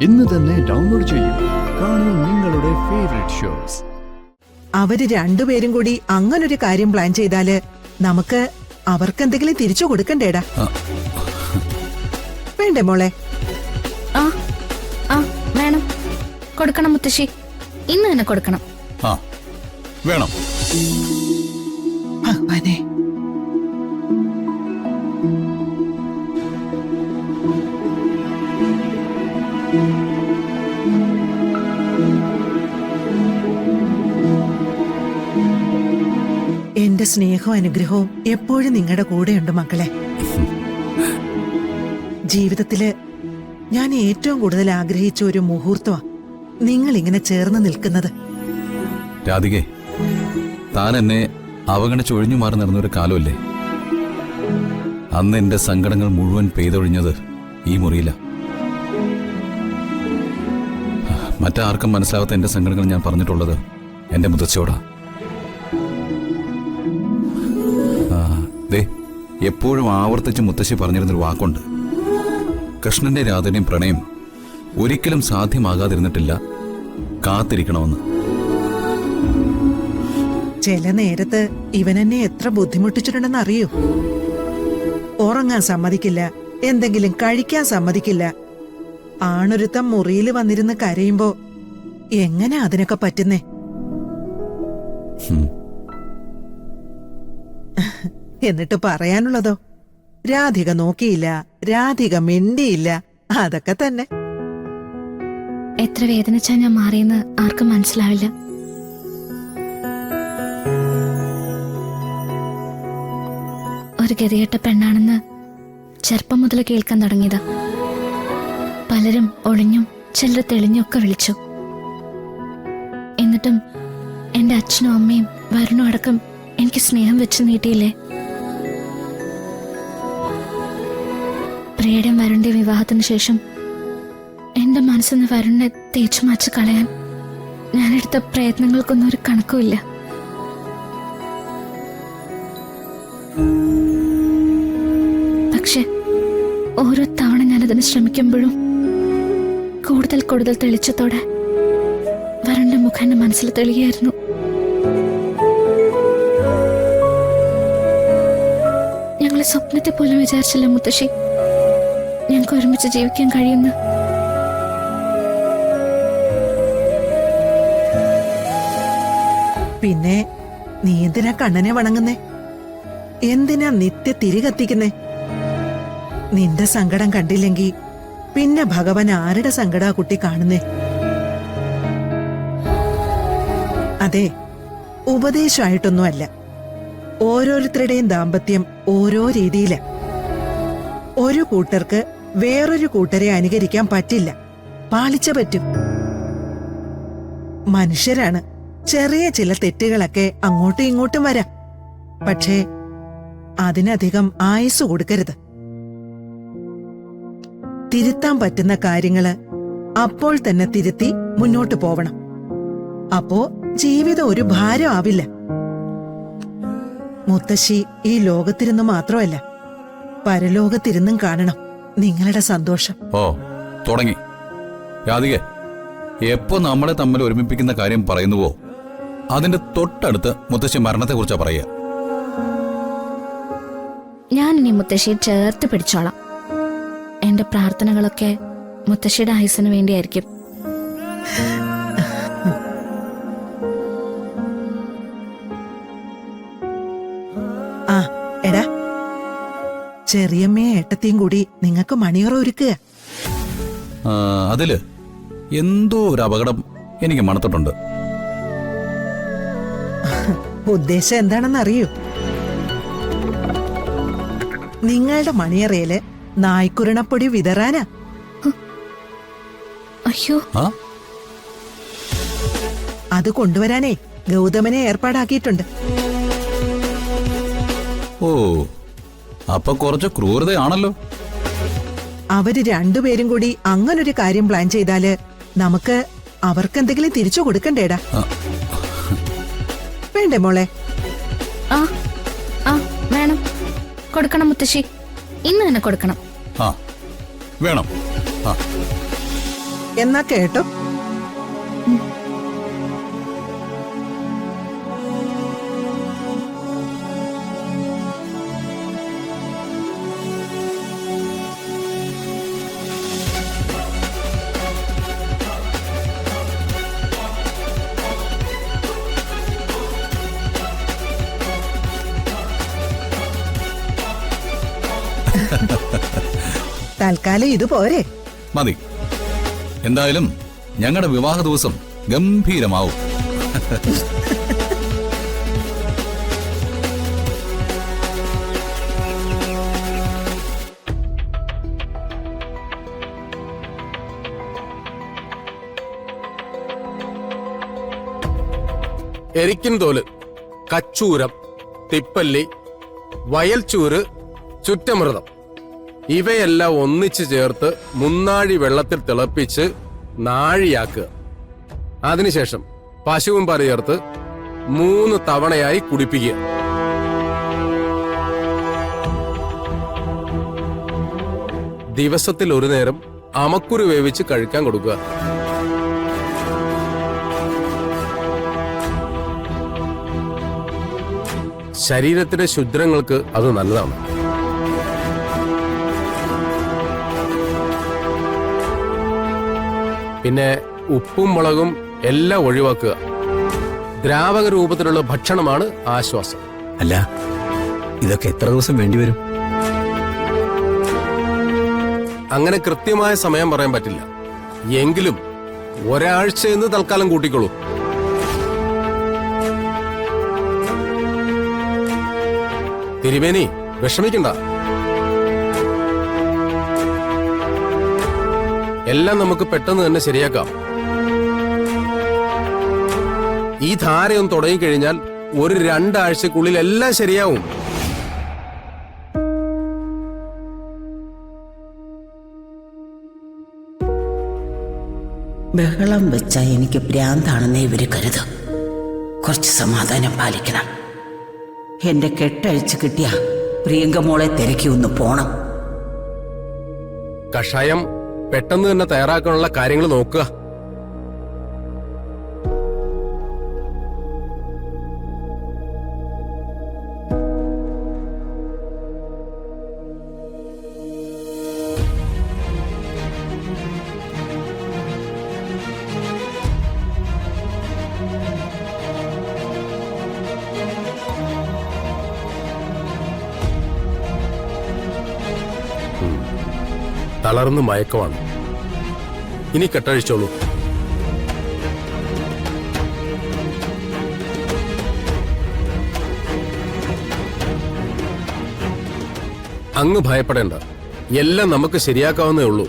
ഇന്ന് തന്നെ ഡൗൺലോഡ് ചെയ്യൂ. കാണൂ നിങ്ങളുടെ ഫേവറേറ്റ് ഷോസ്. അവര് രണ്ടുപേരും കൂടി അങ്ങനൊരു കാര്യം പ്ലാൻ ചെയ്താല് നമുക്ക് അവർക്കെന്തെങ്കിലും തിരിച്ചു കൊടുക്കണ്ടേടാ. വേണ്ടേ മോളെ? വേണം, കൊടുക്കണം മുത്തശ്ശി. ഇന്ന് തന്നെ കൊടുക്കണം. വേണം. ഭഗവാനെ, എന്റെ സ്നേഹവും അനുഗ്രഹവും എപ്പോഴും നിങ്ങളുടെ കൂടെയുണ്ട് മക്കളെ. ജീവിതത്തില് ഞാൻ ഏറ്റവും കൂടുതൽ ആഗ്രഹിച്ച ഒരു മുഹൂർത്തമാ നിങ്ങൾ ഇങ്ങനെ ചേർന്ന് നിൽക്കുന്നത്. രാധികേ, താൻ എന്നെ അവഗണിച്ചൊഴിഞ്ഞു മാറി നടന്നൊരു കാലമല്ലേ. അന്ന് എന്റെ സങ്കടങ്ങൾ മുഴുവൻ പെയ്തൊഴിഞ്ഞത് ഈ മുറിയില. മറ്റാർക്കും മനസ്സിലാവാത്ത എന്റെ സങ്കടങ്ങൾ ഞാൻ പറഞ്ഞിട്ടുള്ളത് എന്റെ മുത്തച്ഛയോടാ. എപ്പോഴും ആവർത്തിച്ച് മുത്തശ്ശി പറഞ്ഞിരുന്നൊരു വാക്കുണ്ട്. കൃഷ്ണന്റെ രാധയുടെയും പ്രണയം ഒരിക്കലും സാധ്യമാകാതിരുന്നിട്ടില്ല, കാത്തിരിക്കണമെന്ന്. ചില നേരത്ത് ഇവനെന്നെ എത്ര ബുദ്ധിമുട്ടിച്ചിട്ടുണ്ടെന്ന് അറിയോ? ഉറങ്ങാൻ സമ്മതിക്കില്ല, എന്തെങ്കിലും കഴിക്കാൻ സമ്മതിക്കില്ല. ആണൊരുത്തം മുറിയിൽ വന്നിരുന്ന് കരയുമ്പോ എങ്ങനെ അതിനൊക്കെ പറ്റുന്നേ? എന്നിട്ട് പറയാനുള്ളതോ, രാധിക നോക്കിയില്ല, രാധിക മിണ്ടിയില്ല, അതൊക്കെ തന്നെ. എത്ര വേദനിച്ചാ ഞാൻ മാറിയെന്ന് ആർക്കും മനസ്സിലാവില്ല. ഒരു ഗതികെട്ട പെണ്ണാണെന്ന് ചെറുപ്പം മുതൽ കേൾക്കാൻ തുടങ്ങിയതാ. പലരും ഒളിഞ്ഞും ചിലർ തെളിഞ്ഞൊക്കെ വിളിച്ചു. എന്നിട്ടും എന്റെ അച്ഛനും അമ്മയും വരുണും അടക്കം എനിക്ക് സ്നേഹം വെച്ച് നീട്ടിയില്ലേ. പ്രിയയുടെയും വരുണിന്റെയും വിവാഹത്തിന് ശേഷം എന്റെ മനസ്സിന്ന് വരുണിനെ തേച്ചു മാച്ച് കളയാൻ ഞാനെടുത്ത പ്രയത്നങ്ങൾക്കൊന്നും ഒരു കണക്കുമില്ല. പക്ഷെ ഓരോ തവണ ഞാനതിന് ശ്രമിക്കുമ്പോഴും കൂടുതൽ കൂടുതൽ തെളിച്ചത്തോടെ വരുണിന്റെ മുഖം എന്റെ മനസ്സിൽ തെളിയായിരുന്നു. ഞങ്ങളെ സ്വപ്നത്തെ പോലും വിചാരിച്ചില്ല മുത്തശ്ശി ഞങ്ങൾക്ക് ഒരുമിച്ച് ജീവിക്കാൻ കഴിയുന്നു. പിന്നെ നീ എന്തിനാ കണ്ണനെ വണങ്ങുന്നേ? എന്തിനാ നിത്യ തിരി കത്തിക്കുന്നേ? നിന്റെ സങ്കടം കണ്ടില്ലെങ്കി പിന്നെ ഭഗവാൻ ആരുടെ സങ്കടാ കുട്ടി കാണുന്നേ? അതെ, ഉപദേശമായിട്ടൊന്നുമല്ല. ഓരോരുത്തരുടെയും ദാമ്പത്യം ഓരോ രീതിയില. ഒരു കൂട്ടർക്ക് വേറൊരു കൂട്ടരെ അനുകരിക്കാൻ പറ്റില്ല, പാളിച്ച പറ്റും. മനുഷ്യരാണ്, ചെറിയ ചില തെറ്റുകളൊക്കെ അങ്ങോട്ടും ഇങ്ങോട്ടും വരാം. പക്ഷേ അതിനധികം ആയുസ് കൊടുക്കരുത്. തിരുത്താൻ പറ്റുന്ന കാര്യങ്ങള് അപ്പോൾ തന്നെ തിരുത്തി മുന്നോട്ട് പോവണം. അപ്പോ ജീവിതം ഒരു ഭാരം ആവില്ല. മുത്തശ്ശി ഈ ലോകത്തിരുന്ന് മാത്രമല്ല, പരലോകത്തിരുന്നും കാണണം നിങ്ങളുടെ സന്തോഷം. ഓ, തുടങ്ങി രാധികേ. എപ്പോ നമ്മളെ തമ്മിൽ ഒരുമിപ്പിക്കുന്ന കാര്യം പറയുന്നുവോ അതിന്റെ തൊട്ടടുത്ത് മുത്തശ്ശി മരണത്തെക്കുറിച്ചാ പറയുക. ഞാൻ ഇനി മുത്തശ്ശിയെ ചേർത്ത് പിടിച്ചോളാം. എന്റെ പ്രാർത്ഥനകളൊക്കെ മുത്തശ്ശിയുടെ ആയുസ്സിന് വേണ്ടിയായിരിക്കും. ആ എടാ, ചെറിയമ്മയും ഏട്ടത്തെയും കൂടി നിങ്ങൾക്ക് മണിയറ ഒരുക്കുക. അതില് എന്തോ ഒരു അപകടം എനിക്ക് മണത്തിട്ടുണ്ട്. ഉദ്ദേശം എന്താണെന്ന് അറിയൂ? നിങ്ങളുടെ മണിയറയില് നായ്ക്കുരണപ്പൊടി വിതറാനാ. അയ്യോ, അത് കൊണ്ടുവരാനേ ഗൗതമനെ ഏർപ്പാടാക്കിയിട്ടുണ്ട്. ഓ, അപ്പൊ കുറച്ച് ക്രൂരതയാണല്ലോ. അവര് രണ്ടുപേരും കൂടി അങ്ങനൊരു കാര്യം പ്ലാൻ ചെയ്താല് നമുക്ക് അവർക്കെന്തെങ്കിലും തിരിച്ചു കൊടുക്കണ്ടേടാ. വേണ്ടേ മോളെ? വേണം, കൊടുക്കണം മുത്തശ്ശി. ഇന്ന് തന്നെ കൊടുക്കണം. വേണം. എന്നാ കേട്ടോ. തൽക്കാലം ഇത് പോരെ. മതി. എന്തായാലും ഞങ്ങളുടെ വിവാഹ ദിവസം ഗംഭീരമാവും. എരിക്കിൻതോല്, കച്ചൂരം, തിപ്പല്ലി, വയൽച്ചൂര്, ചുറ്റമൃതം ഇവയെല്ലാം ഒന്നിച്ചു ചേർത്ത് മുന്നാഴി വെള്ളത്തിൽ തിളപ്പിച്ച് നാഴിയാക്കുക. അതിനുശേഷം പശുവും പാല് ചേർത്ത് 3 തവണയായി കുടിപ്പിക്കുക. ദിവസത്തിൽ ഒരു നേരം അമക്കുരു വേവിച്ച് കഴിക്കാൻ കൊടുക്കുക. ശരീരത്തിലെ ശുദ്രങ്ങൾക്ക് അത് നല്ലതാണ്. പിന്നെ ഉപ്പും മുളകും എല്ലാം ഒഴിവാക്കുക. ദ്രാവക രൂപത്തിലുള്ള ഭക്ഷണമാണ് ആശ്വാസം. അല്ല, ഇതൊക്കെ എത്ര ദിവസം വേണ്ടിവരും? അങ്ങനെ കൃത്യമായ സമയം പറയാൻ പറ്റില്ല. എങ്കിലും ഒരാഴ്ചയെന്ന് തൽക്കാലം കൂട്ടിക്കോളൂ. തിരുമേനി, വിഷമിക്കണ്ട. എല്ലാം നമുക്ക് പെട്ടെന്ന് തന്നെ ശരിയാക്കാം. ഈ ധാരയൊന്ന് തുടങ്ങിക്കഴിഞ്ഞാൽ ഒരു 2 ആഴ്ചക്കുള്ളിൽ എല്ലാം ശരിയാവും. ബഹളം വെച്ചാ എനിക്ക് ഭ്രാന്താണെന്നേ ഇവര് കരുതും. കുറച്ച് സമാധാനം പാലിക്കണം. എന്റെ കെട്ടഴിച്ച് കിട്ടിയ പ്രിയങ്ക മോളെ തിരക്കി ഒന്ന് പോണം. കഷായം പെട്ടെന്ന് തന്നെ തയ്യാറാക്കാനുള്ള കാര്യങ്ങൾ നോക്കുക. തളർന്ന് മയക്കമാണ്. ഇനി കെട്ടഴിച്ചോളൂ. അങ്ങ് ഭയപ്പെടേണ്ട. എല്ലാം നമുക്ക് ശരിയാക്കാവുന്നേ ഉള്ളൂ.